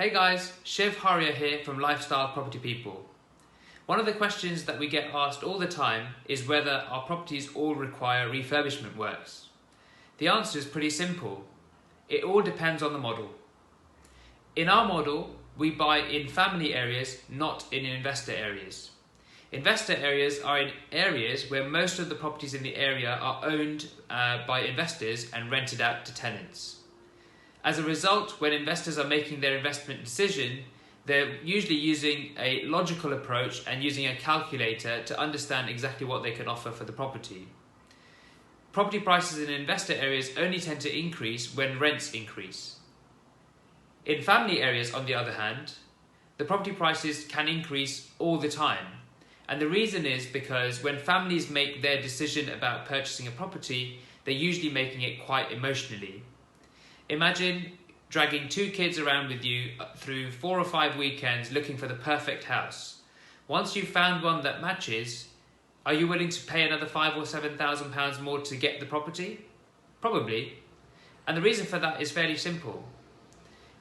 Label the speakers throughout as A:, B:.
A: Hey guys, Shiv Haria here from Lifestyle Property People. One of the questions that we get asked all the time is whether our properties all require refurbishment works. The answer is pretty simple. It all depends on the model. In our model, we buy in family areas, not in investor areas. Investor areas are in areas where most of the properties in the area are owned by investors and rented out to tenants. As a result, when investors are making their investment decision, they're usually using a logical approach and using a calculator to understand exactly what they can offer for the property. Property prices in investor areas only tend to increase when rents increase. In family areas, on the other hand, the property prices can increase all the time. And the reason is because when families make their decision about purchasing a property, they're usually making it quite emotionally. Imagine dragging 2 kids around with you through 4 or 5 weekends looking for the perfect house. Once you've found one that matches, are you willing to pay another £5,000 or £7,000 more to get the property? Probably. And the reason for that is fairly simple.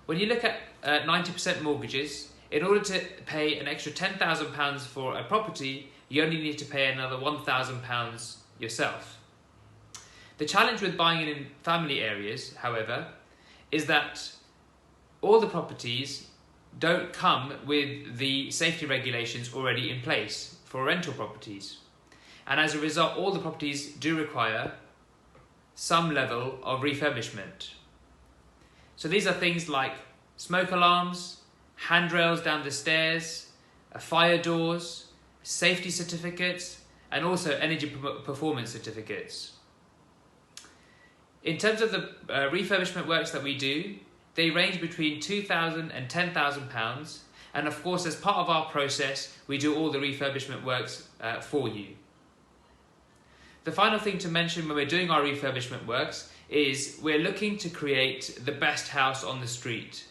A: When you look at 90% mortgages, in order to pay an extra £10,000 for a property, you only need to pay another £1,000 yourself. The challenge with buying in family areas, however, is that all the properties don't come with the safety regulations already in place for rental properties. And as a result, all the properties do require some level of refurbishment. So these are things like smoke alarms, handrails down the stairs, fire doors, safety certificates, and also energy performance certificates. In terms of the refurbishment works that we do, they range between £2,000 and £10,000, and of course as part of our process we do all the refurbishment works for you. The final thing to mention when we're doing our refurbishment works is we're looking to create the best house on the street.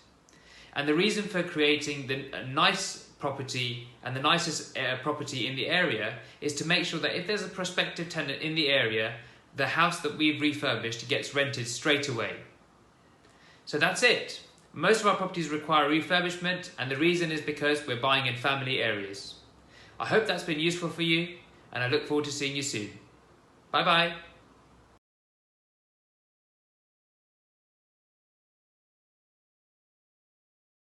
A: And the reason for creating the nice property and the nicest property in the area is to make sure that if there's a prospective tenant in the area, the house that we've refurbished gets rented straight away. So that's it. Most of our properties require refurbishment, and the reason is because we're buying in family areas. I hope that's been useful for you, and I look forward to seeing you soon. Bye bye.